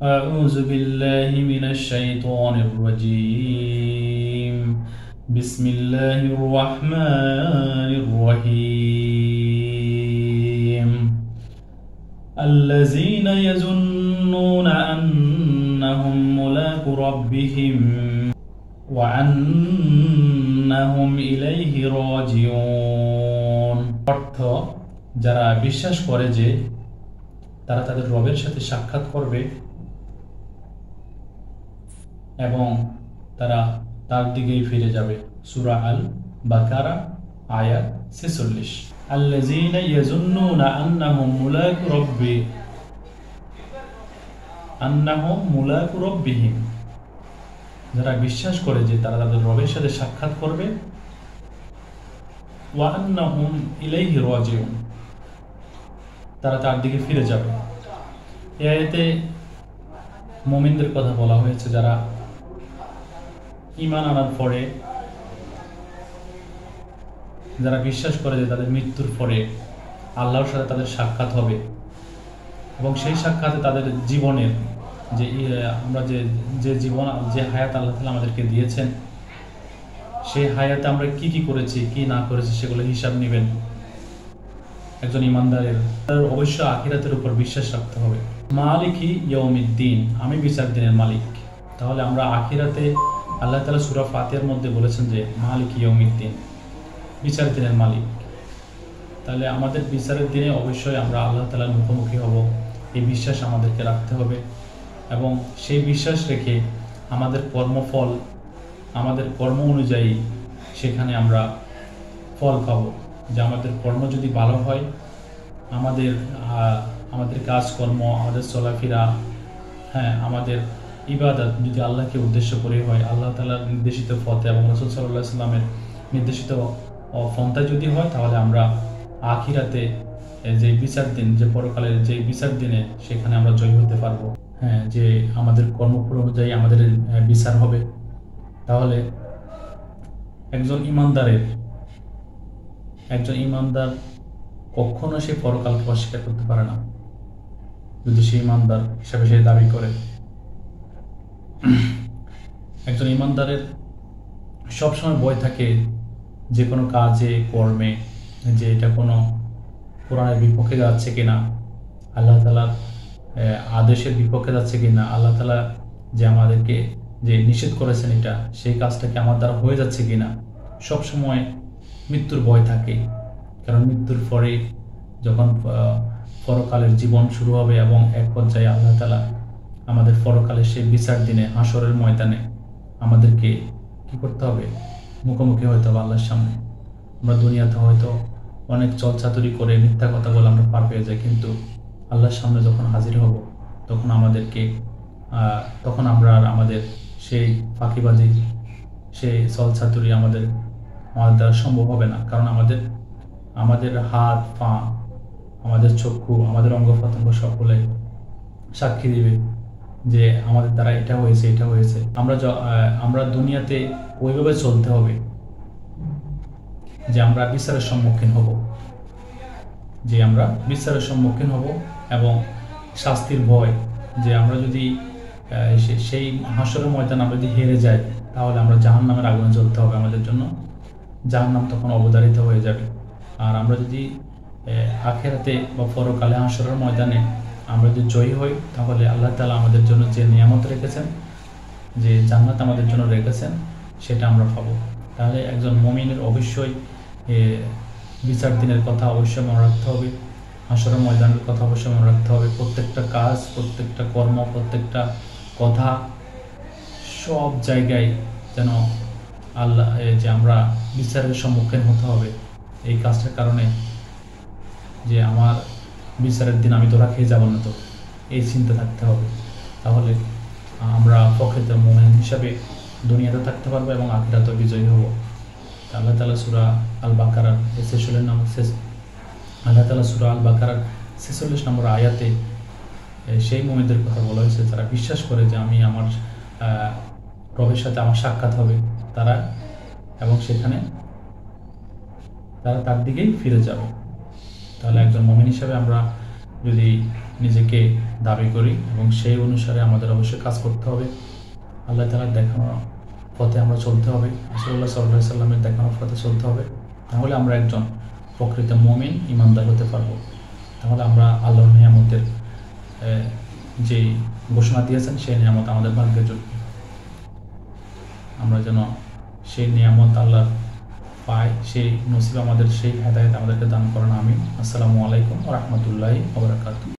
أعوذ بالله من الشيطان الرجيم بسم الله الرحمن الرحيم الذين يظنون أنهم ملاقو ربهم وأنهم إليه راجعون অর্থ যারা বিশ্বাস করে যে তারা তাদের রবের সাথে সাক্ষাৎ করবে এবং তারা তার দিকেই ফিরে যাবে। সূরা আল বাকারা আয়াত 46। আল্লাযীনা ইয়াযুন্নুনা আন্নাহুম মুলাকু রাব্বিহিম, যারা বিশ্বাস করে যে তারা তাদের রবের সাথে সাক্ষাৎ করবে, ওয়া আন্নাহুম ইলাইহি রাজিউন, তারা তার দিকে ফিরে যাবে। এই আয়াতে মুমিনদের কথা বলা হয়েছে, যারা ঈমান আনার পরে যারা বিশ্বাস করে যে তাদের মৃত্যুর পরে আল্লাহর সাথে তাদের সাক্ষাৎ হবে এবং সেই সাক্ষাতে তাদের জীবনের যে আমরা যে জীবন যে হায়াত আল্লাহ তাআলা আমাদেরকে দিয়েছেন, সেই হায়াতে আমরা কি কি করেছি কি না করেছি সেগুলো হিসাব নেবেন। একজন ঈমানদারের অবশ্যই আখিরাতের উপর বিশ্বাস রাখতে হবে। মালিকি ইয়াউমিদ্দিন, আমি বিচার দিনের মালিক। তাহলে আমরা আখিরাতে আল্লাহ তাআলা সূরা ফাতিহার মধ্যে বলেছেন যে মালিকি ইয়াউমিদ্দিন, বিচার দিনের মালিক। তাহলে আমাদের বিচারের দিনে অবশ্যই আমরা আল্লাহ তাআলার মুখোমুখি হব, এই বিশ্বাস আমাদেরকে রাখতে হবে এবং সেই বিশ্বাস রেখে আমাদের কর্মফল, আমাদের কর্ম অনুযায়ী সেখানে আমরা ফল পাবো। যে আমাদের কর্ম যদি ভালো হয়, আমাদের কাজকর্ম, আমাদের চলাফেরা, আমাদের ইবাদত যদি আল্লাহকে উদ্দেশ্য করে হয়, আল্লাহ তাআলার নির্দেশিত পথে এবং রাসূল সাল্লাল্লাহু আলাইহি ওয়াসাল্লামের নির্দেশিত পন্থায় যদি হয়, তাহলে আমরা আখিরাতে যে বিচার দিন, যে পরকালের যে বিচার দিনে সেখানে আমরা জয়ী হতে পারবো। যে আমাদের কর্মফল অনুযায়ী আমাদের বিচার হবে। তাহলে একজন ঈমানদার কখনো সে পরকালকে অস্বীকার করতে পারে না, যদি সে ঈমানদার হিসাবে সে দাবি করে। একজন ঈমানদারের সবসময় ভয় থাকে যে কোনো কাজে কর্মে যে এটা কোনো কোরআনের বিপক্ষে যাচ্ছে কিনা, আল্লাহ তাআলার আদেশের বিপক্ষে যাচ্ছে কিনা, আল্লাহ তাআলা যে আমাদেরকে যে নিষেধ করেছেন এটা সেই কাজটা কি আমার দ্বারা হয়ে যাচ্ছে কিনা। সবসময় মৃত্যুর ভয় থাকে, কারণ মৃত্যুর পরে যখন পরকালের জীবন শুরু হবে এবং এক পর্যায়ে আল্লাহ তাআলা আমাদের পরকালের সেই বিচার দিনে হাসরের ময়দানে আমাদেরকে কি করতে হবে, মুখোমুখি হতে হবে আল্লাহর সামনে। আমরা দুনিয়াতে হয়তো অনেক চলচাতুরি করে মিথ্যা কথা বলে আমরা পার পেয়ে যাই, কিন্তু আল্লাহর সামনে যখন হাজির হব তখন আমরা আর আমাদের সেই ফাঁকিবাজি, সেই চলচাতুরি আমাদের দ্বারা সম্ভব হবে না। কারণ আমাদের হাত পা, আমাদের চক্ষু, আমাদের অঙ্গ প্রত্যঙ্গ সকলে সাক্ষী দিবে যে আমাদের দ্বারা এটা হয়েছে। আমরা দুনিয়াতে ওইভাবে চলতে হবে যে আমরা বিচারের সম্মুখীন হব এবং শাস্তির ভয়, যে আমরা যদি সেই হাসরের ময়দানে আমরা যদি হেরে যাই, তাহলে আমরা জাহান্নামের আগুনে জ্বলতে হবে। আমাদের জন্য জাহান্নাম তখন অবধারিত হয়ে যাবে। আর আমরা যদি আখিরাতে বা পরকালে হাসরের ময়দানে আমরা যদি জয়ী হই, তাহলে আল্লাহ তাআলা আমাদের জন্য যে নিয়ামত রেখেছেন, যে জান্নাত আমাদের জন্য রেখেছেন, সেটা আমরা পাবো। তাহলে একজন মুমিনের অবশ্যই বিচার দিনের কথা অবশ্যই মনে রাখতে হবে, হাসরের ময়দানের কথা অবশ্যই মনে রাখতে হবে। প্রত্যেকটা কাজ, প্রত্যেকটা কর্ম, প্রত্যেকটা কথা, সব জায়গায় যেন যে আমরা বিচারের সম্মুখীন হতে হবে। এই কাজটার কারণে যে আমার বিচারের দিন আমি ধরা খেয়ে যাবো না, তো এই চিন্তা থাকতে হবে। তাহলে আমরা প্রকৃত মুমিন হিসাবে দুনিয়াতে থাকতে পারবো এবং আখিরাতে বিজয়ী হব। আল্লাহ তাআলা সূরা আল বাকারার 46 নম্বর আয়াতে সেই মুমিনদের কথা বলা হয়েছে, যারা বিশ্বাস করে যে আমি আমার রবের সাথে আমার সাক্ষাৎ হবে, তারা এবং সেখানে তারা তার দিকেই ফিরে যাবে। তাহলে একজন মুমিন হিসাবে আমরা যদি নিজেকে দাবি করি এবং সেই অনুসারে আমাদের অবশ্যই কাজ করতে হবে। আল্লাহ তাআলার দেখানো পথে আমরা চলতে হবে, রাসূলুল্লাহ সাল্লাল্লাহু আলাইহি সাল্লামের দেখানো পথে চলতে হবে। তাহলে আমরা একজন প্রকৃত মুমিন ঈমানদার হতে পারবো। তাহলে আমরা আল্লাহর নিয়ামতের যে ঘোষণা দিয়েছেন সেই নিয়ামত আমাদের ভাগ্যে জুটবে। আমরা যেন সেই নিয়ামত আল্লাহ পাই, সেই নসিব আমাদের, সেই হেদায়েত আমাদেরকে দান করেন। আমিন। আসসালামু আলাইকুম ওয়া রাহমাতুল্লাহি ওয়া বারাকাতুহু।